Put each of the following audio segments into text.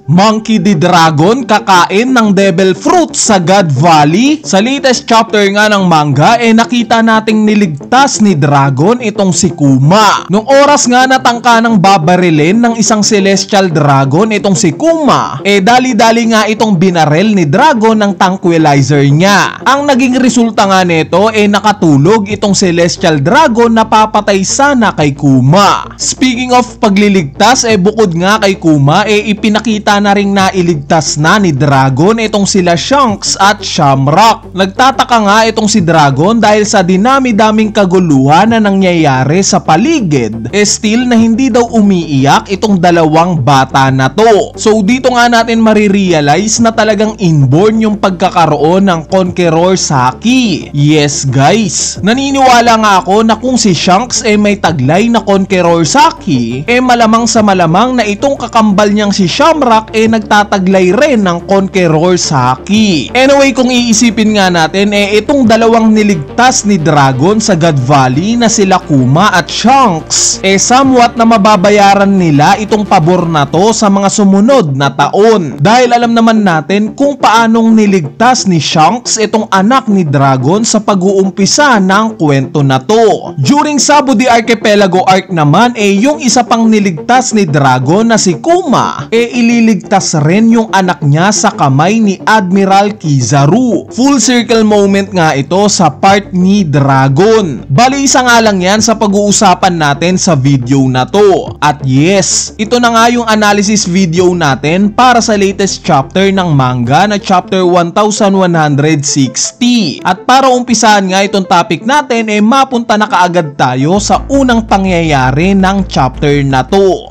Monkey D. Dragon kakain ng devil fruit sa God Valley. Sa latest chapter nga ng manga nakita nating niligtas ni Dragon itong si Kuma. Nung oras nga natangka ng babarilin ng isang celestial dragon itong si Kuma, dali-dali nga itong binarel ni Dragon ng tranquilizer niya. Ang naging resulta nga nito nakatulog itong celestial dragon na papatay sana kay Kuma. Speaking of pagliligtas bukod nga kay Kuma ipinakita na ring nailigtas na ni Dragon itong sila Shanks at Shamrock. Nagtataka nga itong si Dragon dahil sa dinami-daming kaguluhan na nangyayari sa paligid, still na hindi daw umiiyak itong dalawang bata na to. So dito nga natin marirealize na talagang inborn yung pagkakaroon ng Conqueror Saki. Yes guys, naniniwala nga ako na kung si Shanks may taglay na Conqueror Saki, malamang sa malamang na itong kakambal niyang si Shamrock nagtataglay rin ng Conqueror Saki. Anyway, kung iisipin nga natin itong dalawang niligtas ni Dragon sa God Valley na sila Kuma at Shanks somewhat na mababayaran nila itong pabor na to sa mga sumunod na taon. Dahil alam naman natin kung paanong niligtas ni Shanks itong anak ni Dragon sa pag-uumpisa ng kwento na to. During Sabo the Archipelago arc naman yung isa pang niligtas ni Dragon na si Kuma ililigtas rin yung anak niya sa kamay ni Admiral Kizaru. Full circle moment nga ito sa part ni Dragon. Bali isa nga lang yan sa pag-uusapan natin sa video na to. At yes, ito na nga yung analysis video natin para sa latest chapter ng manga na chapter 1160. At para umpisahan nga itong topic natin mapunta na kaagad tayo sa unang pangyayari ng chapter na to.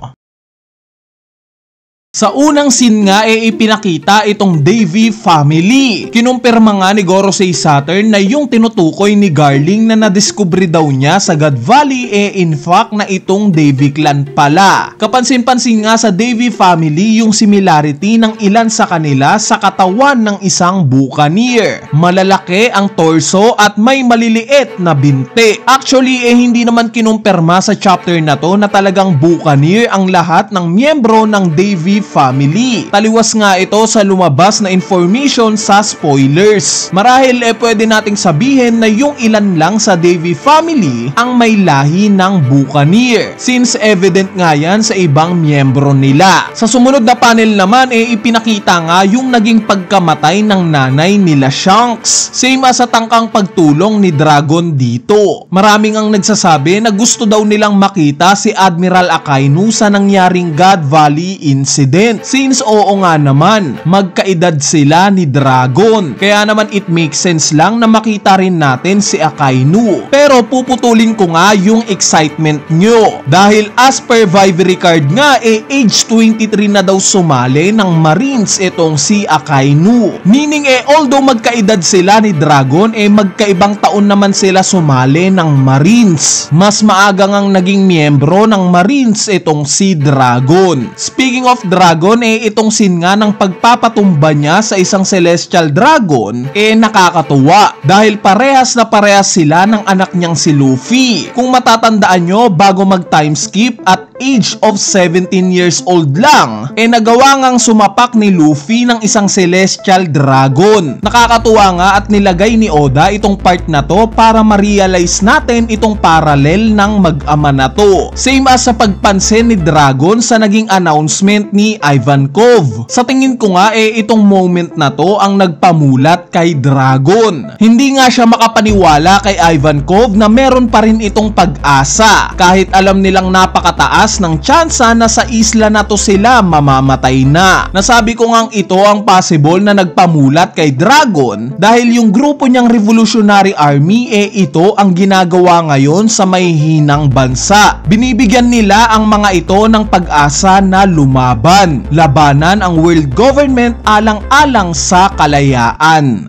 Sa unang scene nga ipinakita itong Davy family. Kinumpirma nga ni Gorosei Saturn na yung tinutukoy ni Garling na nadiskubre daw niya sa God Valley in fact na itong Davy clan pala. Kapansin-pansin nga sa Davy family yung similarity ng ilan sa kanila sa katawan ng isang buccaneer. Malalaki ang torso at may maliliit na binti. Actually hindi naman kinumpirma sa chapter na to na talagang buccaneer ang lahat ng miyembro ng Davy family. Taliwas nga ito sa lumabas na information sa spoilers. Marahil pwede nating sabihin na yung ilan lang sa Davy family ang may lahi ng buccaneer, since evident nga yan sa ibang miyembro nila. Sa sumunod na panel naman ipinakita nga yung naging pagkamatay ng nanay nila Shanks. Same as sa tangkang pagtulong ni Dragon dito. Maraming ang nagsasabi na gusto daw nilang makita si Admiral Akainu sa nangyaring God Valley incident. Since oo nga naman, magkaedad sila ni Dragon. Kaya naman it makes sense lang na makita rin natin si Akainu. Pero puputulin ko nga yung excitement nyo. Dahil as per Vivery card nga, age 23 na daw sumali ng Marines itong si Akainu. Meaning although magkaedad sila ni Dragon, magkaibang taon naman sila sumali ng Marines. Mas maaga ngang naging miyembro ng Marines itong si Dragon. Speaking of Dragon, itong scene nga ng pagpapatumba niya sa isang celestial dragon nakakatuwa dahil parehas na parehas sila ng anak niyang si Luffy. Kung matatandaan nyo, bago mag time skip at age of 17 years old lang nagawa ngang sumapak ni Luffy ng isang celestial dragon. Nakakatuwa nga at nilagay ni Oda itong part na to para ma-realize natin itong parallel ng mag-ama na to. Same as sa pagpansin ni Dragon sa naging announcement ni Ivankov. Sa tingin ko nga itong moment na to ang nagpamulat kay Dragon. Hindi nga siya makapaniwala kay Ivankov na meron pa rin itong pag-asa kahit alam nilang napakataas ng tsansa na sa isla na to sila mamamatay na. Nasabi ko ngang ito ang possible na nagpamulat kay Dragon dahil yung grupo niyang Revolutionary Army ito ang ginagawa ngayon sa may hinang bansa. Binibigyan nila ang mga ito ng pag-asa na lumaban. Labanan ang world government alang-alang sa kalayaan.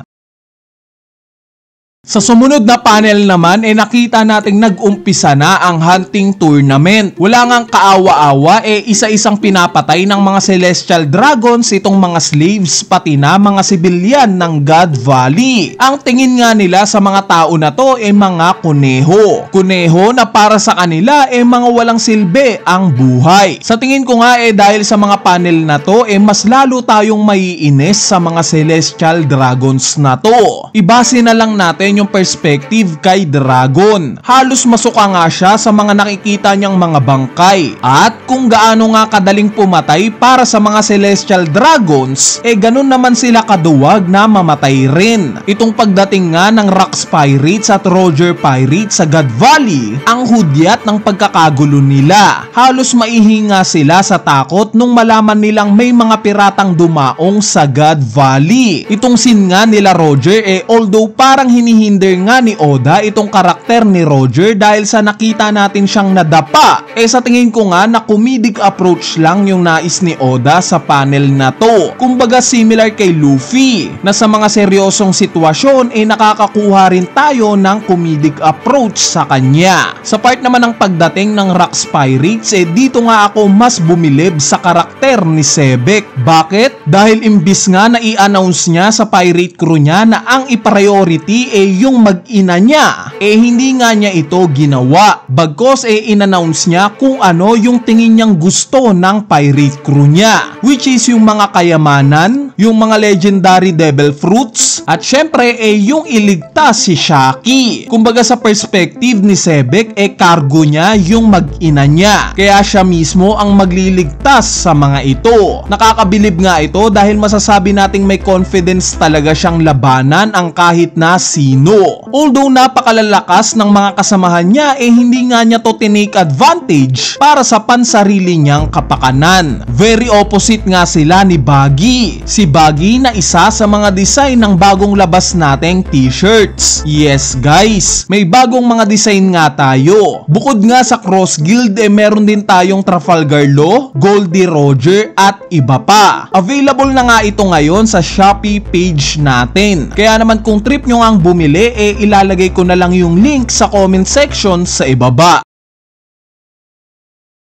Sa sumunod na panel naman nakita nating nag-umpisa na ang hunting tournament. Wala ngang kaawa-awa isa-isang pinapatay ng mga celestial dragons itong mga slaves pati na mga sibilyan ng God Valley. Ang tingin nga nila sa mga tao na to mga kuneho. Kuneho na para sa kanila mga walang silbi ang buhay. Sa tingin ko nga dahil sa mga panel na to mas lalo tayong maiinis sa mga celestial dragons na to. Ibase na lang natin yung perspective kay Dragon. Halos masuka nga siya sa mga nakikita niyang mga bangkay. At kung gaano nga kadaling pumatay para sa mga celestial dragons, ganun naman sila kaduwag na mamatay rin. Itong pagdating nga ng Rax Pirates at Roger Pirates sa God Valley, ang hudyat ng pagkakagulo nila. Halos maihinga sila sa takot nung malaman nilang may mga piratang dumaong sa God Valley. Itong scene nga nila Roger although parang hinihinder nga ni Oda itong karakter ni Roger dahil sa nakita natin siyang nadapa. Sa tingin ko nga na comedic approach lang yung nais ni Oda sa panel na to. Kumbaga similar kay Luffy na sa mga seryosong sitwasyon nakakakuha rin tayo ng comedic approach sa kanya. Sa part naman ng pagdating ng Rax Pirates dito nga ako mas bumilib sa karakter ni Sebek. Bakit? Dahil imbis nga na i-announce niya sa pirate crew niya na ang i-priority yung mag-ina niya, hindi nga niya ito ginawa. Bagkos in-announce niya kung ano yung tingin niyang gusto ng pirate crew niya, which is yung mga kayamanan, yung mga legendary devil fruits, at syempre yung iligtas si Shaki. Kumbaga sa perspective ni Sebek cargo niya yung mag-ina niya, kaya siya mismo ang magliligtas sa mga ito. Nakakabilib nga ito dahil masasabi nating may confidence talaga siyang labanan ang kahit na sino. Although napakalalakas ng mga kasamahan niya hindi nga niya to tinake advantage para sa pansarili niyang kapakanan. Very opposite nga sila ni Buggy. Si Buggy na isa sa mga design ng bagong labas nating t-shirts. Yes guys, may bagong mga design nga tayo. Bukod nga sa Cross Guild meron din tayong Trafalgar Law, Goldie Roger at iba pa. Available na nga ito ngayon sa Shopee page natin. Kaya naman kung trip nyo ngang bumili ilalagay ko na lang yung link sa comment section sa ibaba.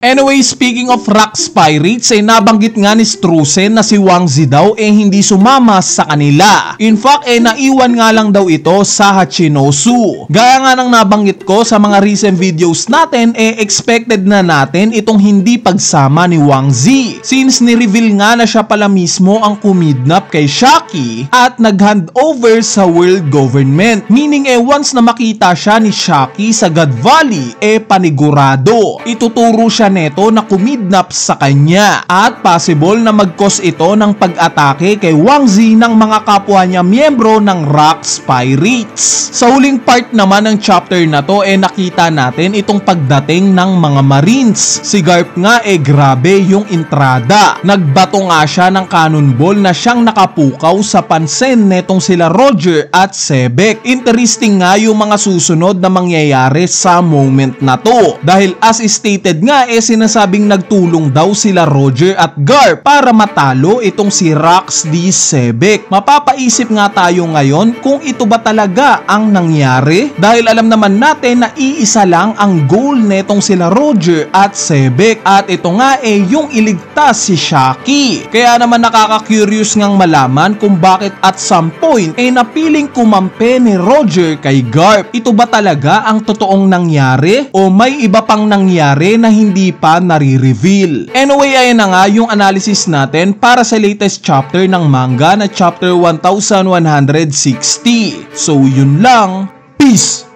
Anyway, speaking of Rax Pirates, nabanggit nga ni Strusen na si Wang Zi daw hindi sumama sa kanila. In fact, naiwan nga lang daw ito sa Hachinosu. Gaya nga ng nabanggit ko sa mga recent videos natin, expected na natin itong hindi pagsama ni Wang Zi. Since ni-reveal nga na siya pala mismo ang kumidnap kay Shaki at nag-handover sa world government. Meaning once na makita siya ni Shaki sa God Valley, panigurado. Ituturo siya neto na kumidnap sa kanya at possible na mag-cause ito ng pag-atake kay Wang Zi ng mga kapwa niya miyembro ng Rax Pirates. Sa huling part naman ng chapter na to nakita natin itong pagdating ng mga Marines. Si Garp nga grabe yung entrada. Nagbato nga siya ng cannonball na siyang nakapukaw sa pansin netong sila Roger at Sebek. Interesting nga yung mga susunod na mangyayari sa moment na to. Dahil as stated nga sinasabing nagtulong daw sila Roger at Garp para matalo itong si Rax D. Sebek. Mapapaisip nga tayo ngayon kung ito ba talaga ang nangyari? Dahil alam naman natin na iisa lang ang goal netong sila Roger at Sebek at ito nga yung iligtas si Shaki. Kaya naman nakaka-curious ngang malaman kung bakit at some point napiling kumampi ni Roger kay Garp. Ito ba talaga ang totoong nangyari o may iba pang nangyari na hindi pa nare-reveal? Anyway, ayan na nga yung analysis natin para sa latest chapter ng manga na chapter 1160. So yun lang. Peace!